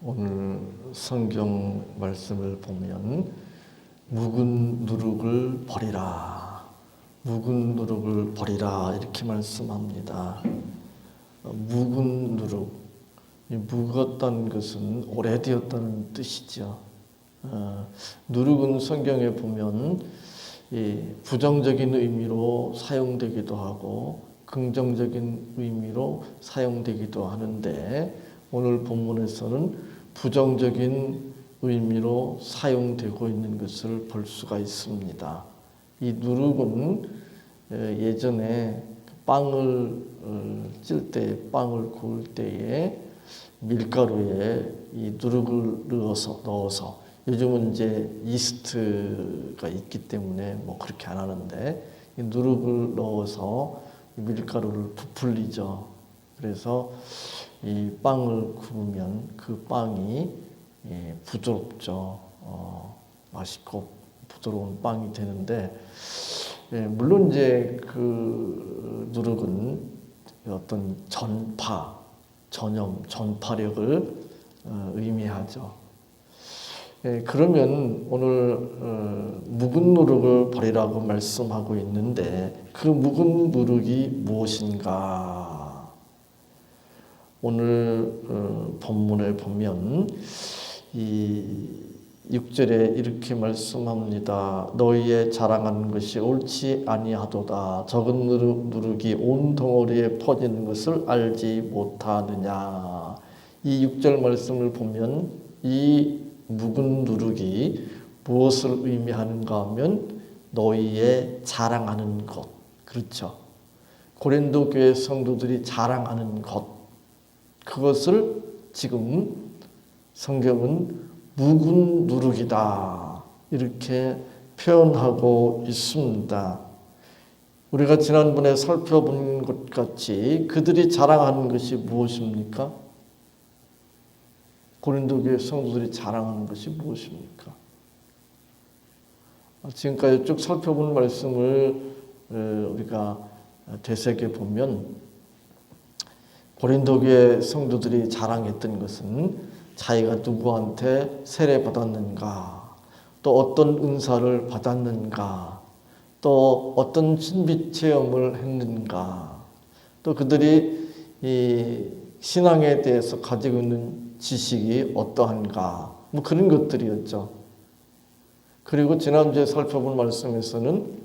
오늘 성경 말씀을 보면 묵은 누룩을 버리라, 묵은 누룩을 버리라 이렇게 말씀합니다. 묵은 누룩, 묵었다는 것은 오래되었다는 뜻이죠. 누룩은 성경에 보면 부정적인 의미로 사용되기도 하고 긍정적인 의미로 사용되기도 하는데, 오늘 본문에서는 부정적인 의미로 사용되고 있는 것을 볼 수가 있습니다. 이 누룩은 예전에 빵을 찔 때, 빵을 구울 때에 밀가루에 이 누룩을 넣어서 요즘은 이제 이스트가 있기 때문에 뭐 그렇게 안 하는데, 이 누룩을 넣어서 밀가루를 부풀리죠. 그래서 이 빵을 구우면 그 빵이 부드럽죠. 맛있고 부드러운 빵이 되는데, 물론 이제 그 누룩은 어떤 전파력을 의미하죠. 그러면 오늘 묵은 누룩을 버리라고 말씀하고 있는데, 그 묵은 누룩이 무엇인가? 오늘 본문을 보면 이 6절에 이렇게 말씀합니다. 너희의 자랑하는 것이 옳지 아니하도다. 적은 누룩이 온 덩어리에 퍼지는 것을 알지 못하느냐. 이 6절 말씀을 보면 이 묵은 누룩이 무엇을 의미하는가 하면 너희의 자랑하는 것. 그렇죠. 고린도 교회 성도들이 자랑하는 것, 그것을 지금 성경은 묵은 누룩이다 이렇게 표현하고 있습니다. 우리가 지난번에 살펴본 것 같이 그들이 자랑하는 것이 무엇입니까? 고린도 교회 성도들이 자랑하는 것이 무엇입니까? 지금까지 쭉 살펴본 말씀을 우리가 되새겨 보면, 고린도 교회 성도들이 자랑했던 것은 자기가 누구한테 세례받았는가, 또 어떤 은사를 받았는가, 또 어떤 신비 체험을 했는가, 또 그들이 이 신앙에 대해서 가지고 있는 지식이 어떠한가, 뭐 그런 것들이었죠. 그리고 지난주에 살펴본 말씀에서는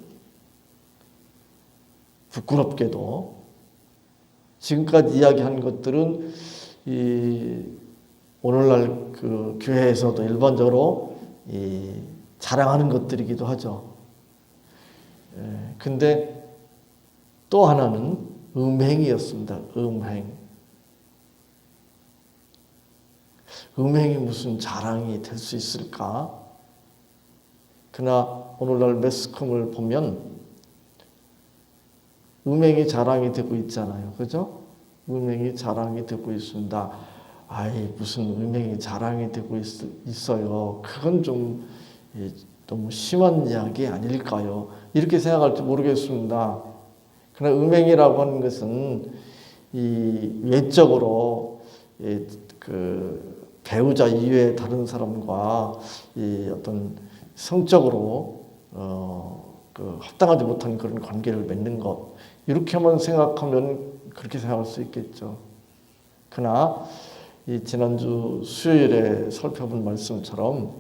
부끄럽게도 지금까지 이야기한 것들은 오늘날 그 교회에서도 일반적으로 자랑하는 것들이기도 하죠. 근데 또 하나는 음행이었습니다. 음행이 무슨 자랑이 될 수 있을까? 그러나 오늘날 매스컴을 보면 음행이 자랑이 되고 있잖아요. 그죠? 음행이 자랑이 되고 있습니다. 무슨 음행이 자랑이 되고 있어요. 그건 좀 너무 심한 이야기 아닐까요? 이렇게 생각할지 모르겠습니다. 그러나 음행이라고 하는 것은 이 외적으로 그 배우자 이외의 다른 사람과 이 어떤 성적으로 합당하지 못한 그런 관계를 맺는 것, 이렇게만 생각하면 그렇게 생각할 수 있겠죠. 그러나 이 지난주 수요일에 살펴본 말씀처럼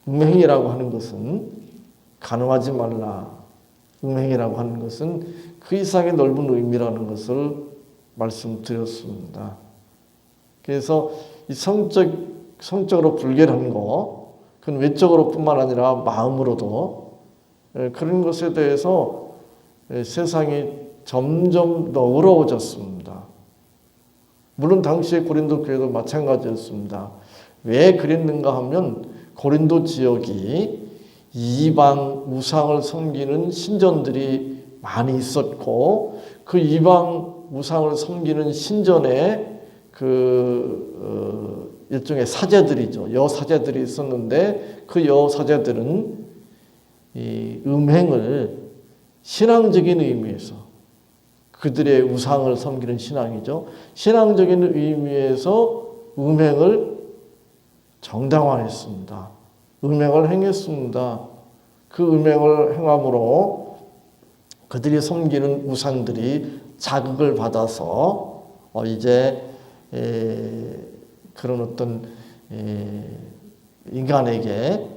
음행이라고 하는 것은 간음하지 말라, 음행이라고 하는 것은 그 이상의 넓은 의미라는 것을 말씀드렸습니다. 그래서 이 성적으로 불결한 거, 그건 외적으로 뿐만 아니라 마음으로도 그런 것에 대해서 세상이 점점 너그러워졌습니다. 물론 당시에 고린도 교회도 마찬가지였습니다. 왜 그랬는가 하면 고린도 지역이 이방 우상을 섬기는 신전들이 많이 있었고, 그 이방 우상을 섬기는 신전에 일종의 사제들이죠. 여사제들이 있었는데, 그 여사제들은 이 음행을 신앙적인 의미에서, 그들의 우상을 섬기는 신앙이죠. 신앙적인 의미에서 음행을 정당화했습니다. 음행을 행했습니다. 그 음행을 행함으로 그들이 섬기는 우상들이 자극을 받아서 이제 그런 어떤 인간에게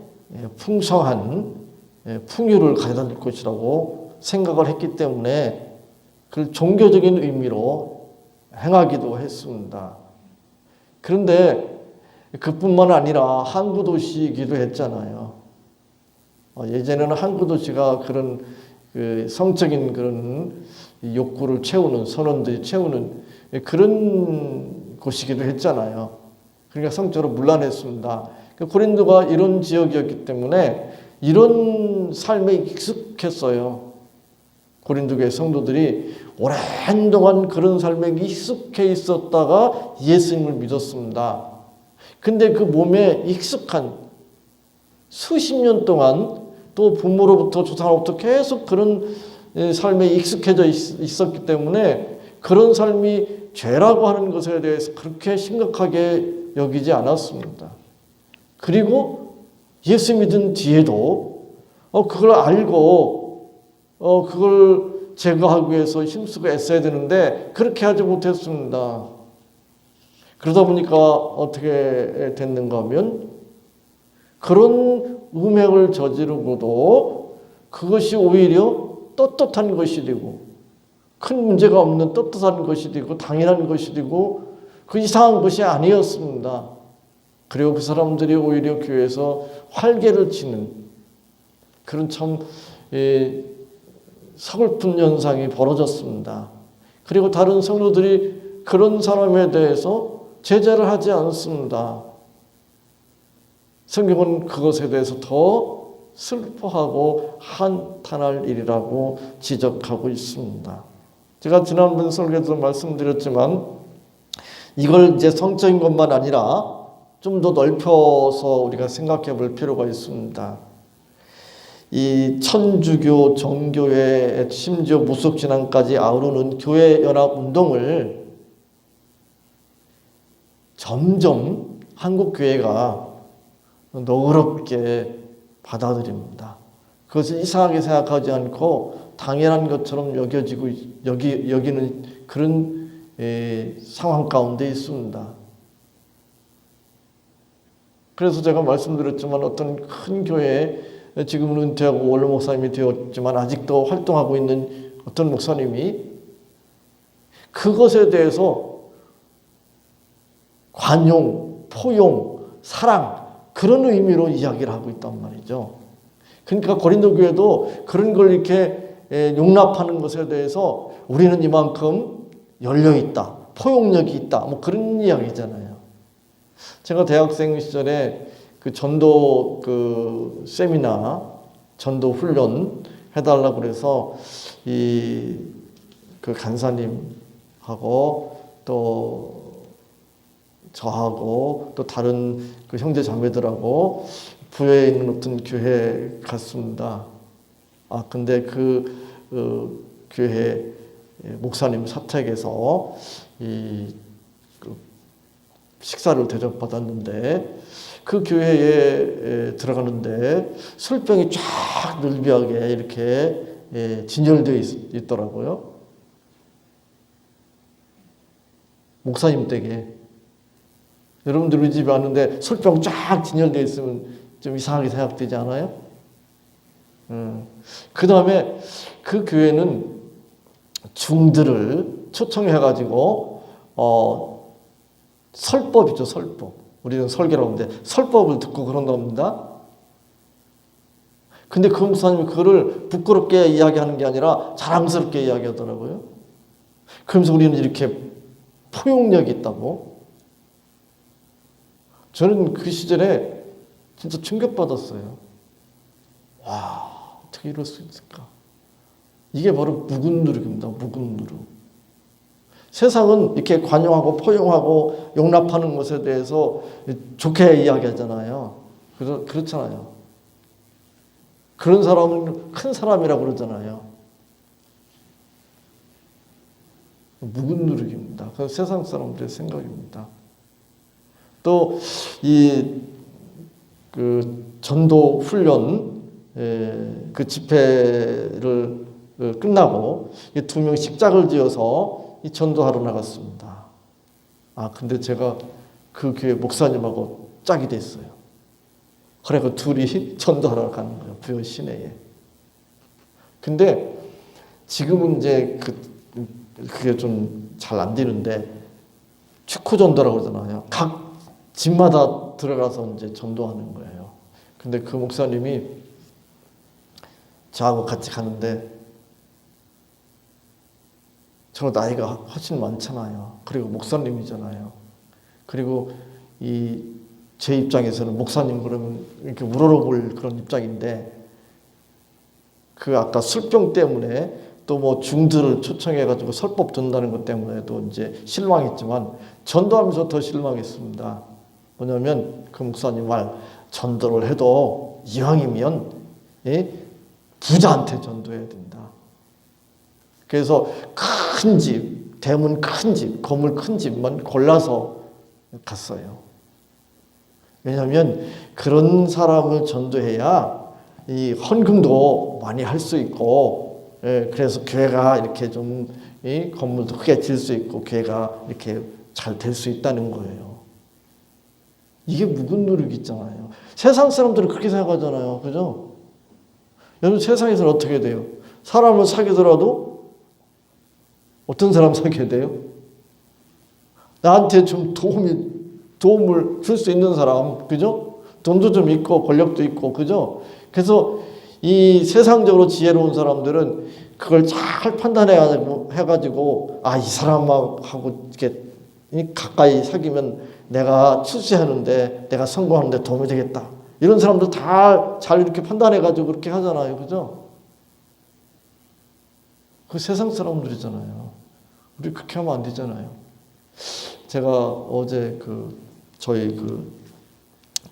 풍성한 풍요를 가져다 줄 것이라고 생각을 했기 때문에 그걸 종교적인 의미로 행하기도 했습니다. 그런데 그뿐만 아니라 항구 도시이기도 했잖아요. 예전에는 항구 도시가 그런 그 성적인 그런 욕구를 채우는 선원들이 채우는 그런 곳이기도 했잖아요. 그러니까 성적으로 문란했습니다. 고린도가 이런 지역이었기 때문에 이런 삶에 익숙했어요. 고린도 교회 성도들이 오랜 동안 그런 삶에 익숙해 있었다가 예수님을 믿었습니다. 근데 그 몸에 익숙한 수십 년 동안 또 부모로부터 조상로부터 계속 그런 삶에 익숙해져 있었기 때문에 그런 삶이 죄라고 하는 것에 대해서 그렇게 심각하게 여기지 않았습니다. 그리고 예수 믿은 뒤에도 그걸 알고 그걸 제거하기 위해서 힘쓰고 애써야 되는데 그렇게 하지 못했습니다. 그러다 보니까 어떻게 됐는가 하면 그런 음행을 저지르고도 그것이 오히려 떳떳한 것이 되고 큰 문제가 없는 떳떳한 것이 되고 당연한 것이 되고 그 이상한 것이 아니었습니다. 그리고 그 사람들이 오히려 교회에서 활개를 치는 그런 참 서글픈 현상이 벌어졌습니다. 그리고 다른 성도들이 그런 사람에 대해서 제재를 하지 않습니다. 성경은 그것에 대해서 더 슬퍼하고 한탄할 일이라고 지적하고 있습니다. 제가 지난번 설교에도 말씀드렸지만 이걸 이제 성적인 것만 아니라 좀 더 넓혀서 우리가 생각해 볼 필요가 있습니다. 이 천주교, 정교회, 심지어 무속신앙까지 아우르는 교회 연합 운동을 점점 한국 교회가 너그럽게 받아들입니다. 그것을 이상하게 생각하지 않고 당연한 것처럼 여기는 그런 상황 가운데 있습니다. 그래서 제가 말씀드렸지만 어떤 큰 교회에 지금은 은퇴하고 원로 목사님이 되었지만 아직도 활동하고 있는 어떤 목사님이 그것에 대해서 관용, 포용, 사랑 그런 의미로 이야기를 하고 있단 말이죠. 그러니까 고린도 교회도 그런 걸 이렇게 용납하는 것에 대해서 우리는 이만큼 열려 있다, 포용력이 있다, 뭐 그런 이야기잖아요. 제가 대학생 시절에 그 전도 그 세미나, 전도 훈련 해달라고 그래서 그 간사님하고 또 저하고 또 다른 그 형제 자매들하고 부여에 있는 어떤 교회에 갔습니다. 근데 그 교회 목사님 사택에서 그 식사를 대접받았는데 그 교회에 들어가는데 술병이 쫙 늘비하게 이렇게 진열되어 있더라고요. 목사님 댁에. 여러분들 우리 집에 왔는데 술병 쫙 진열되어 있으면 좀 이상하게 생각되지 않아요? 그 다음에 그 교회는 중들을 초청해가지고 설법이죠, 설법. 우리는 설교라고 하는데 설법을 듣고 그런다 합니다. 근데 그 목사님이 그거를 부끄럽게 이야기하는 게 아니라 자랑스럽게 이야기하더라고요. 그러면서 우리는 이렇게 포용력이 있다고. 저는 그 시절에 진짜 충격받았어요. 와, 어떻게 이럴 수 있을까? 이게 바로 묵은 누룩입니다. 묵은 누룩. 세상은 이렇게 관용하고 포용하고 용납하는 것에 대해서 좋게 이야기하잖아요. 그렇잖아요. 그런 사람은 큰 사람이라고 그러잖아요. 묵은 누룩입니다. 그건 세상 사람들의 생각입니다. 또 이 그 전도 훈련 그 집회를 끝나고 이 두 명 식작을 지어서 이 전도하러 나갔습니다. 아 근데 제가 그 교회 목사님하고 짝이 됐어요. 그래 그 둘이 전도하러 가는 거예요. 부여 시내에. 근데 지금은 이제 그게 좀 잘 안 되는데 축구 전도라고 그러잖아요. 각 집마다 들어가서 이제 전도하는 거예요. 근데 그 목사님이 저하고 같이 가는데 저 나이가 훨씬 많잖아요. 그리고 목사님이잖아요. 그리고 제 입장에서는 목사님 그러면 이렇게 우러러볼 그런 입장인데 그 아까 술병 때문에 또 뭐 중들을 초청해가지고 설법 듣는다는 것 때문에도 이제 실망했지만 전도하면서 더 실망했습니다. 뭐냐면 그 목사님 말 전도를 해도 이왕이면 부자한테 전도해야 된다. 그래서 큰 집, 대문 큰 집, 건물 큰 집만 골라서 갔어요. 왜냐하면 그런 사람을 전도해야 이 헌금도 많이 할 수 있고, 그래서 교회가 이렇게 좀 이 건물도 크게 질 수 있고 교회가 이렇게 잘 될 수 있다는 거예요. 이게 묵은 누룩이 있잖아요. 세상 사람들은 그렇게 생각하잖아요. 그죠? 여러분 세상에서는 어떻게 돼요? 사람을 사귀더라도 어떤 사람 사귀어야 돼요? 나한테 좀 도움을 줄 수 있는 사람, 그죠? 돈도 좀 있고 권력도 있고, 그죠? 그래서 이 세상적으로 지혜로운 사람들은 그걸 잘 판단해가지고 이 사람하고 이렇게 가까이 사귀면 내가 출세하는데 내가 성공하는데 도움이 되겠다. 이런 사람들 다 잘 이렇게 판단해가지고 그렇게 하잖아요, 그죠? 그 세상 사람들이잖아요. 우리 그렇게 하면 안 되잖아요. 제가 어제 저희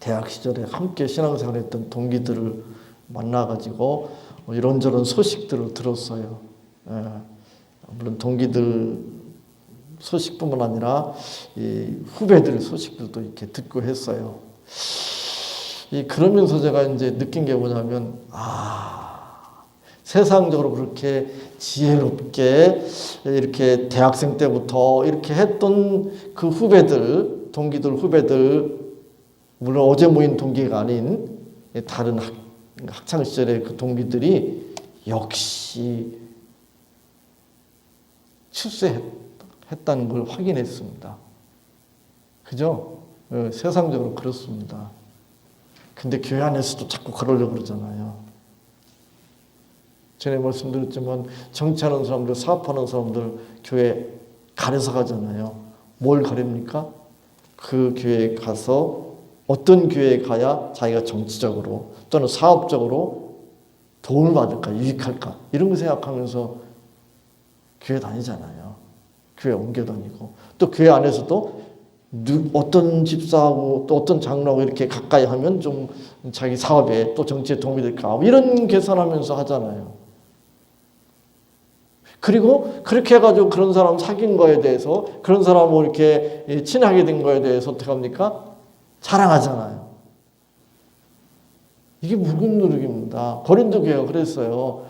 대학 시절에 함께 신앙생활했던 동기들을 만나가지고 이런저런 소식들을 들었어요. 물론 동기들 소식뿐만 아니라 이 후배들 소식들도 이렇게 듣고 했어요. 그러면서 제가 이제 느낀 게 뭐냐면 세상적으로 그렇게 지혜롭게 이렇게 대학생 때부터 이렇게 했던 그 후배들, 동기들 후배들, 물론 어제 모인 동기가 아닌 다른 학창 시절의 그 동기들이 역시 출세했다는 걸 확인했습니다. 그죠? 세상적으로 그렇습니다. 근데 교회 안에서도 자꾸 그러려고 그러잖아요. 전에 말씀드렸지만 정치하는 사람들, 사업하는 사람들 교회 가려서 가잖아요. 뭘 가립니까? 그 교회에 가서 어떤 교회에 가야 자기가 정치적으로 또는 사업적으로 도움을 받을까, 유익할까 이런 거 생각하면서 교회 다니잖아요. 교회 옮겨 다니고 또 교회 안에서도 어떤 집사하고 또 어떤 장로하고 이렇게 가까이 하면 좀 자기 사업에 또 정치에 도움이 될까 이런 계산하면서 하잖아요. 그리고 그렇게 해가지고 그런 사람 사귄 거에 대해서 그런 사람하고 이렇게 친하게 된 거에 대해서 어떻게 합니까? 자랑하잖아요. 이게 묵은 누룩입니다. 고린도 교회가 그랬어요.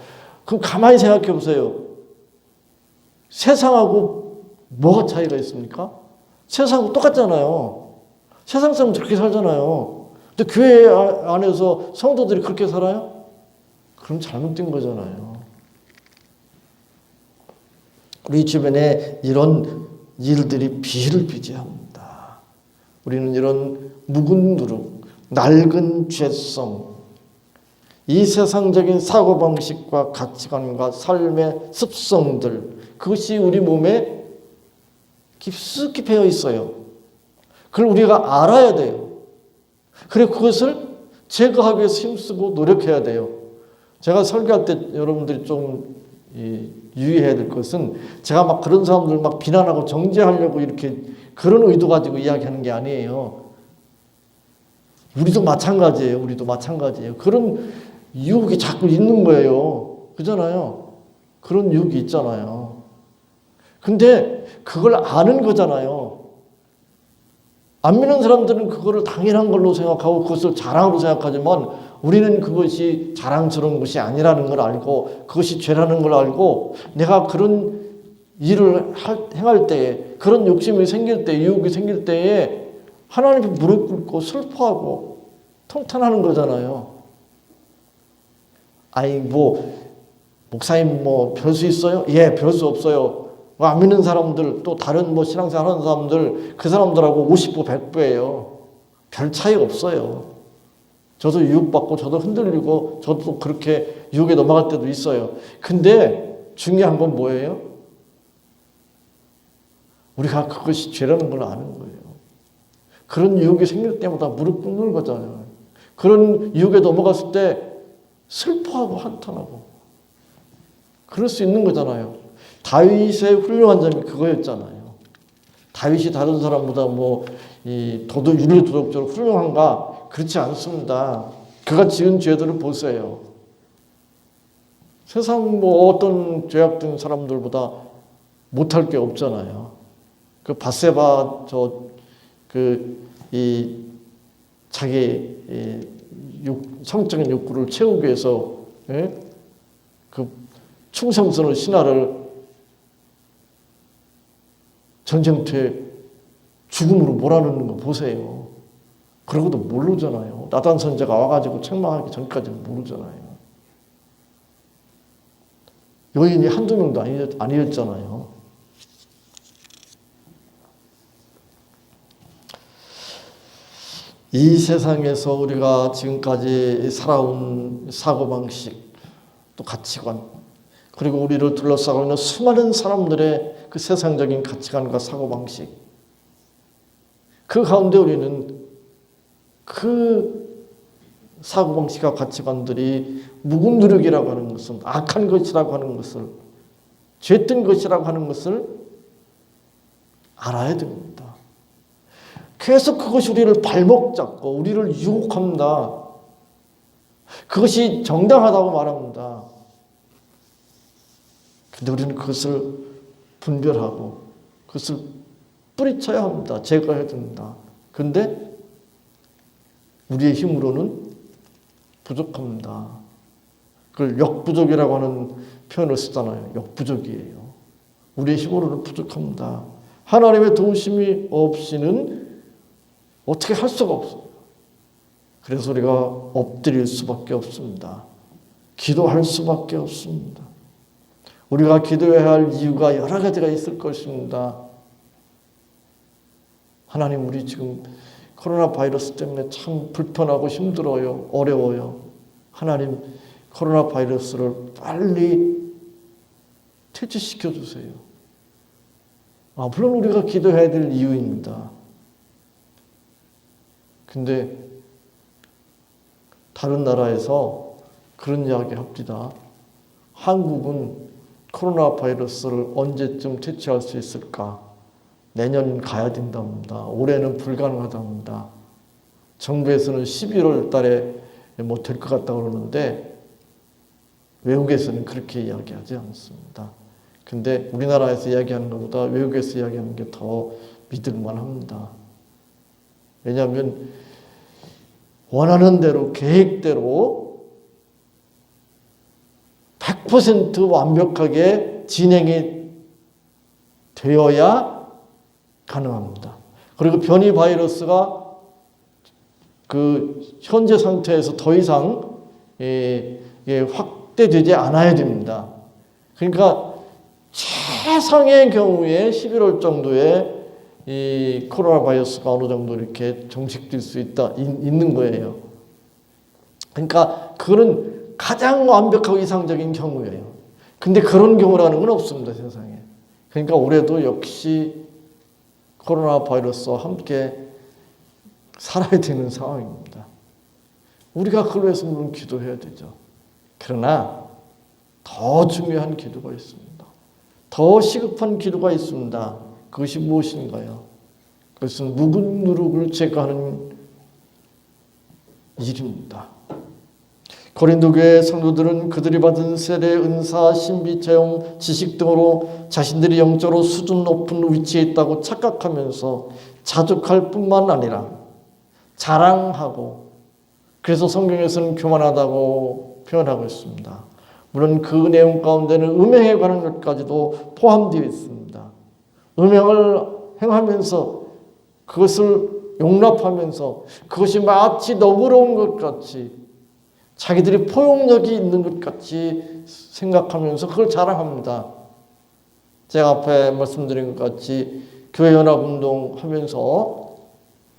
그럼 가만히 생각해 보세요. 세상하고 뭐가 차이가 있습니까? 세상하고 똑같잖아요. 세상 사람들 그렇게 살잖아요. 근데 교회 안에서 성도들이 그렇게 살아요? 그럼 잘못된 거잖아요. 우리 주변에 이런 일들이 비일비재합니다. 우리는 이런 묵은 누룩, 낡은 죄성, 이 세상적인 사고방식과 가치관과 삶의 습성들, 그것이 우리 몸에 깊숙이 배어 있어요. 그걸 우리가 알아야 돼요. 그리고 그것을 제거하기 위해서 힘쓰고 노력해야 돼요. 제가 설교할 때 여러분들이 좀 유의해야 될 것은 제가 막 그런 사람들 막 비난하고 정죄하려고 이렇게 그런 의도 가지고 이야기하는 게 아니에요. 우리도 마찬가지예요. 그런 유혹이 자꾸 있는 거예요. 그잖아요. 그런 유혹이 있잖아요. 근데 그걸 아는 거잖아요. 안 믿는 사람들은 그거를 당연한 걸로 생각하고 그것을 자랑으로 생각하지만 우리는 그것이 자랑스러운 것이 아니라는 걸 알고 그것이 죄라는 걸 알고 내가 그런 일을 행할 때에 그런 욕심이 생길 때 유혹이 생길 때에 하나님께 무릎 꿇고 슬퍼하고 통탄하는 거잖아요. 아이 목사님 별 수 있어요? 예, 별 수 없어요. 안 믿는 사람들 또 다른 신앙생활 하는 사람들 그 사람들하고 50부 100부예요. 별 차이 없어요. 저도 유혹받고 저도 흔들리고 저도 그렇게 유혹에 넘어갈 때도 있어요. 근데 중요한 건 뭐예요? 우리가 그것이 죄라는 걸 아는 거예요. 그런 유혹이 생길 때마다 무릎 꿇는 거잖아요. 그런 유혹에 넘어갔을 때 슬퍼하고 한탄하고 그럴 수 있는 거잖아요. 다윗의 훌륭한 점이 그거였잖아요. 다윗이 다른 사람보다 윤리 도덕적으로 훌륭한가? 그렇지 않습니다. 그가 지은 죄들을 보세요. 세상 어떤 죄악된 사람들보다 못할 게 없잖아요. 그 밧세바 자기 성적인 욕구를 채우기 위해서 그 충성스러운 신하를 전쟁터에 죽음으로 몰아넣는 거 보세요. 그러고도 모르잖아요. 나단 선지자가 와가지고 책망하기 전까지는 모르잖아요. 여인이 한두 명도 아니었잖아요. 이 세상에서 우리가 지금까지 살아온 사고방식, 또 가치관, 그리고 우리를 둘러싸고 있는 수많은 사람들의 그 세상적인 가치관과 사고방식, 그 가운데 우리는 그 사고방식과 가치관들이 묵은 누룩이라고 하는 것은, 악한 것이라고 하는 것을, 죄된 것이라고 하는 것을 알아야 됩니다. 계속 그것이 우리를 발목 잡고 우리를 유혹합니다. 그것이 정당하다고 말합니다. 근데 우리는 그것을 분별하고 그것을 뿌리쳐야 합니다. 제거해야 됩니다. 근데 우리의 힘으로는 부족합니다. 그걸 역부족이라고 하는 표현을 쓰잖아요. 역부족이에요. 우리의 힘으로는 부족합니다. 하나님의 도우심이 없이는 어떻게 할 수가 없어요. 그래서 우리가 엎드릴 수밖에 없습니다. 기도할 수밖에 없습니다. 우리가 기도해야 할 이유가 여러 가지가 있을 것입니다. 하나님, 우리 지금 코로나 바이러스 때문에 참 불편하고 힘들어요. 어려워요. 하나님, 코로나 바이러스를 빨리 퇴치시켜 주세요. 물론 우리가 기도해야 될 이유입니다. 근데 다른 나라에서 그런 이야기 합니다. 한국은 코로나 바이러스를 언제쯤 퇴치할 수 있을까? 내년 가야 된답니다. 올해는 불가능하답니다. 정부에서는 11월 달에 될 것 같다고 그러는데 외국에서는 그렇게 이야기하지 않습니다. 근데 우리나라에서 이야기하는 것보다 외국에서 이야기하는 게 더 믿을만 합니다. 왜냐하면 원하는 대로 계획대로 100% 완벽하게 진행이 되어야 가능합니다. 그리고 변이 바이러스가 그 현재 상태에서 더 이상 확대되지 않아야 됩니다. 그러니까 최상의 경우에 11월 정도에 이 코로나 바이러스가 어느 정도 이렇게 정식될 수 있는 거예요. 그러니까 그거는 가장 완벽하고 이상적인 경우예요. 근데 그런 경우라는 건 없습니다, 세상에. 그러니까 올해도 역시 코로나 바이러스와 함께 살아야 되는 상황입니다. 우리가 그걸 위해서 물론 기도해야 되죠. 그러나 더 중요한 기도가 있습니다. 더 시급한 기도가 있습니다. 그것이 무엇인가요? 그것은 묵은 누룩을 제거하는 일입니다. 고린도 교회 성도들은 그들이 받은 세례, 은사, 신비, 체험, 지식 등으로 자신들이 영적으로 수준 높은 위치에 있다고 착각하면서 자족할 뿐만 아니라 자랑하고, 그래서 성경에서는 교만하다고 표현하고 있습니다. 물론 그 내용 가운데는 음행에 관한 것까지도 포함되어 있습니다. 음행을 행하면서 그것을 용납하면서 그것이 마치 너그러운 것 같이, 자기들이 포용력이 있는 것 같이 생각하면서 그걸 자랑합니다. 제가 앞에 말씀드린 것 같이 교회 연합운동 하면서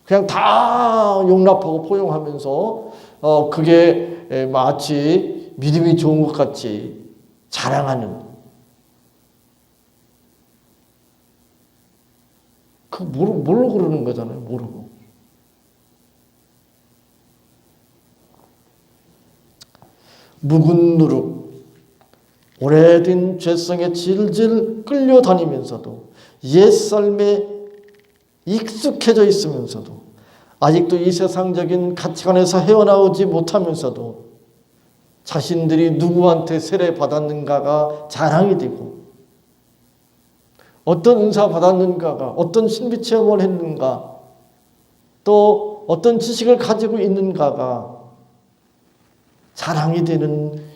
그냥 다 용납하고 포용하면서 그게 마치 믿음이 좋은 것 같이 자랑하는, 그 뭘로 그러는 거잖아요. 모르고. 묵은 누룩, 오래된 죄성에 질질 끌려다니면서도, 옛삶에 익숙해져 있으면서도, 아직도 이 세상적인 가치관에서 헤어나오지 못하면서도 자신들이 누구한테 세례받았는가가 자랑이 되고, 어떤 은사 받았는가가, 어떤 신비 체험을 했는가, 또 어떤 지식을 가지고 있는가가 자랑이 되는,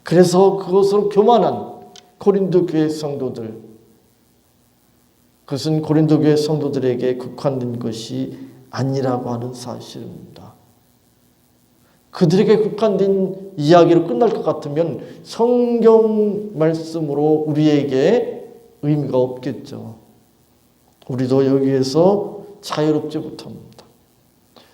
그래서 그것으로 교만한 고린도 교회 성도들, 그것은 고린도 교회 성도들에게 국한된 것이 아니라고 하는 사실입니다. 그들에게 국한된 이야기로 끝날 것 같으면 성경 말씀으로 우리에게 의미가 없겠죠. 우리도 여기에서 자유롭지 못합니다.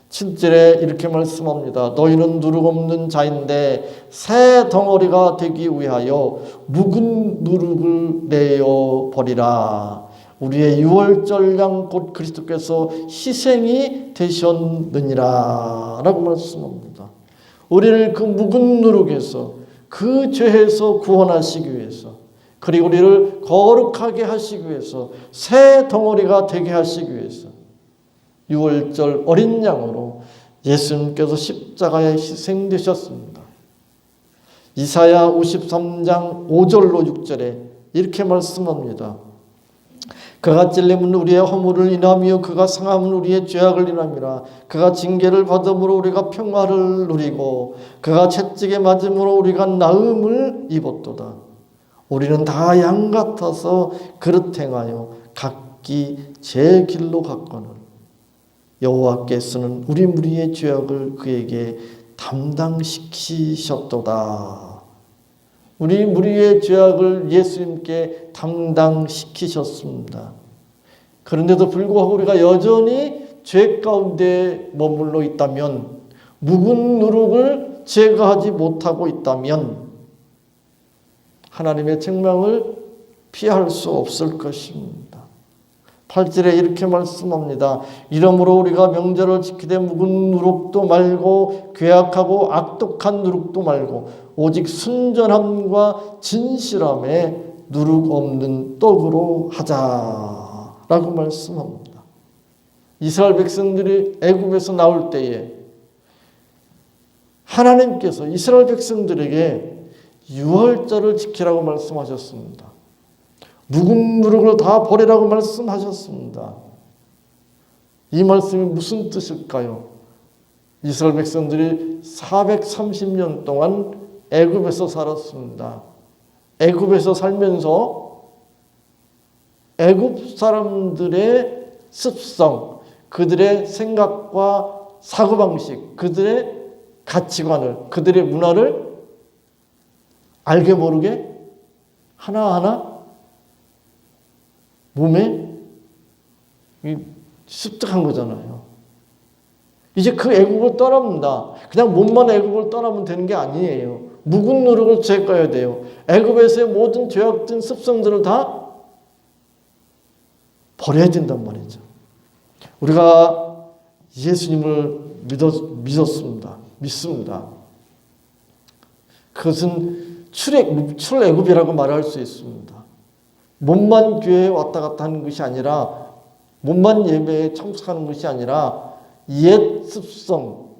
7절에 이렇게 말씀합니다. 너희는 누룩 없는 자인데 새 덩어리가 되기 위하여 묵은 누룩을 내어 버리라. 우리의 유월절 양 곧 그리스도께서 희생이 되셨느니라 라고 말씀합니다. 우리를 그 묵은 누룩에서, 그 죄에서 구원하시기 위해서, 그리고 우리를 거룩하게 하시기 위해서, 새 덩어리가 되게 하시기 위해서 유월절 어린 양으로 예수님께서 십자가에 희생되셨습니다. 이사야 53장 5절로 6절에 이렇게 말씀합니다. 그가 찔림은 우리의 허물을 인하며 그가 상함은 우리의 죄악을 인함이라. 그가 징계를 받음으로 우리가 평화를 누리고 그가 채찍에 맞음으로 우리가 나음을 입었도다. 우리는 다 양 같아서 그릇 행하여 각기 제 길로 갔거늘 여호와께서는 우리 무리의 죄악을 그에게 담당시키셨도다. 우리 무리의 죄악을 예수님께 담당시키셨습니다. 그런데도 불구하고 우리가 여전히 죄 가운데 머물러 있다면, 묵은 누룩을 제거하지 못하고 있다면 하나님의 책망을 피할 수 없을 것입니다. 8절에 이렇게 말씀합니다. 이러므로 우리가 명절을 지키되 묵은 누룩도 말고 괴악하고 악독한 누룩도 말고 오직 순전함과 진실함에 누룩 없는 떡으로 하자라고 말씀합니다. 이스라엘 백성들이 애굽에서 나올 때에 하나님께서 이스라엘 백성들에게 유월절을 지키라고 말씀하셨습니다. 묵은 누룩을 다 버리라고 말씀하셨습니다. 이 말씀이 무슨 뜻일까요? 이스라엘 백성들이 430년 동안 애굽에서 살았습니다. 애굽에서 살면서 애굽 사람들의 습성, 그들의 생각과 사고방식, 그들의 가치관을, 그들의 문화를 알게 모르게 하나하나 몸에 습득한 거잖아요. 이제 그 애국을 떠납니다. 그냥 몸만 애국을 떠나면 되는 게 아니에요. 묵은 누룩을 제거해야 돼요. 애굽에서의 모든 죄악된 습성들을 다 버려야 된단 말이죠. 우리가 예수님을 믿습니다. 그것은 출애굽이라고 말할 수 있습니다. 몸만 교회에 왔다 갔다 하는 것이 아니라, 몸만 예배에 참석하는 것이 아니라 옛 습성,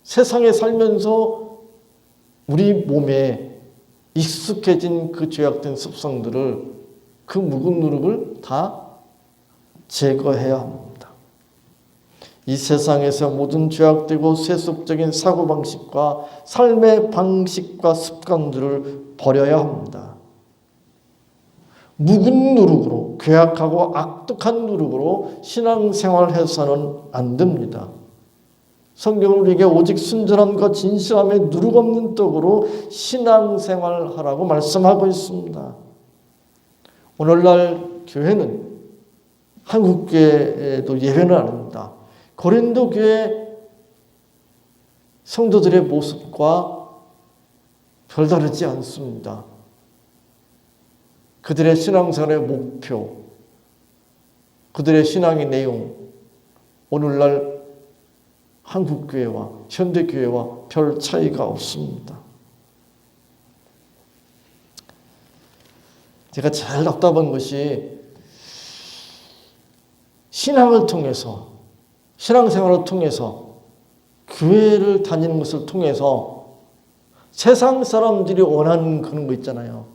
세상에 살면서 우리 몸에 익숙해진 그 죄악된 습성들을, 그 묵은 누룩을 다 제거해야 합니다. 이 세상에서 모든 죄악되고 세속적인 사고방식과 삶의 방식과 습관들을 버려야 합니다. 묵은 누룩으로, 괴악하고 악독한 누룩으로 신앙생활해서는 안 됩니다. 성경은 우리에게 오직 순전함과 진실함에 누룩 없는 떡으로 신앙생활하라고 말씀하고 있습니다. 오늘날 교회는 한국교회도 예외는 아닙니다. 고린도 교회 성도들의 모습과 별다르지 않습니다. 그들의 신앙생활의 목표, 그들의 신앙의 내용, 오늘날 한국교회와 현대교회와 별 차이가 없습니다. 제가 제일 답답한 것이 신앙을 통해서, 신앙생활을 통해서, 교회를 다니는 것을 통해서 세상 사람들이 원하는 그런 거 있잖아요.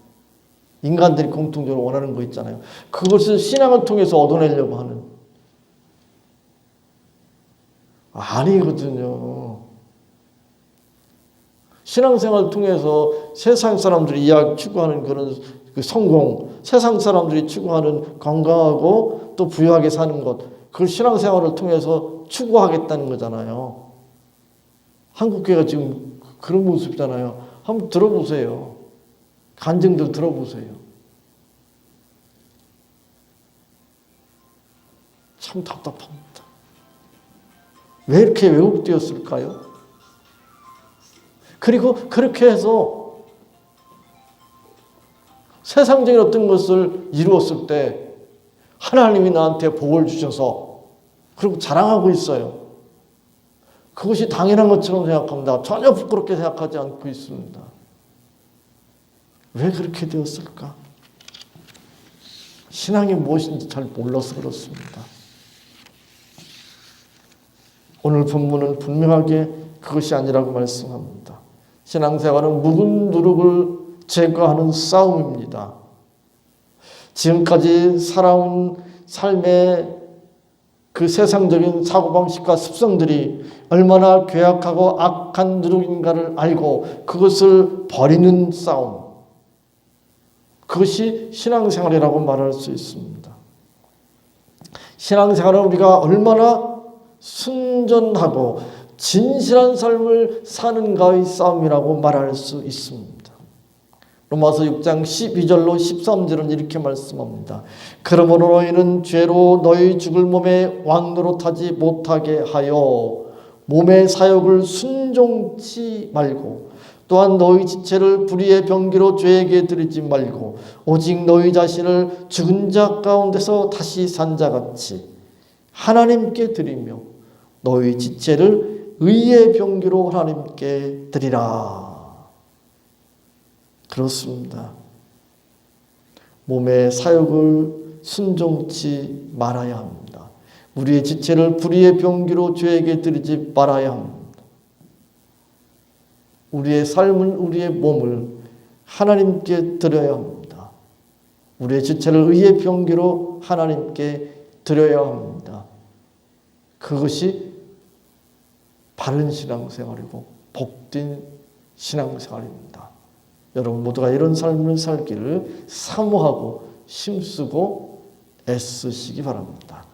인간들이 공통적으로 원하는 거 있잖아요. 그것을 신앙을 통해서 얻어내려고 하는. 아니거든요. 신앙생활을 통해서 세상 사람들이 추구하는 그런 그 성공, 세상 사람들이 추구하는 건강하고 또 부유하게 사는 것, 그걸 신앙생활을 통해서 추구하겠다는 거잖아요. 한국교회가 지금 그런 모습이잖아요. 한번 들어보세요. 간증들 들어보세요. 참 답답합니다. 왜 이렇게 왜곡되었을까요? 그리고 그렇게 해서 세상적인 어떤 것을 이루었을 때 하나님이 나한테 복을 주셔서 그리고 자랑하고 있어요. 그것이 당연한 것처럼 생각합니다. 전혀 부끄럽게 생각하지 않고 있습니다. 왜 그렇게 되었을까? 신앙이 무엇인지 잘 몰라서 그렇습니다. 오늘 본문은 분명하게 그것이 아니라고 말씀합니다. 신앙생활은 묵은 누룩을 제거하는 싸움입니다. 지금까지 살아온 삶의 그 세상적인 사고방식과 습성들이 얼마나 괴악하고 악한 누룩인가를 알고 그것을 버리는 싸움. 그것이 신앙생활이라고 말할 수 있습니다. 신앙생활은 우리가 얼마나 순전하고 진실한 삶을 사는가의 싸움이라고 말할 수 있습니다. 로마서 6장 12절로 13절은 이렇게 말씀합니다. 그러므로 너희는 죄로 너희 죽을 몸에 왕노릇하지 못하게 하여 몸의 사욕을 순종치 말고 또한 너희 지체를 불의의 병기로 죄에게 드리지 말고 오직 너희 자신을 죽은 자 가운데서 다시 산 자같이 하나님께 드리며 너희 지체를 의의 병기로 하나님께 드리라. 그렇습니다. 몸의 사욕을 순종치 말아야 합니다. 우리의 지체를 불의의 병기로 죄에게 드리지 말아야 합니다. 우리의 삶을, 우리의 몸을 하나님께 드려야 합니다. 우리의 지체를 의의 병기로 하나님께 드려야 합니다. 그것이 바른 신앙생활이고 복된 신앙생활입니다. 여러분 모두가 이런 삶을 살기를 사모하고 힘쓰고 애쓰시기 바랍니다.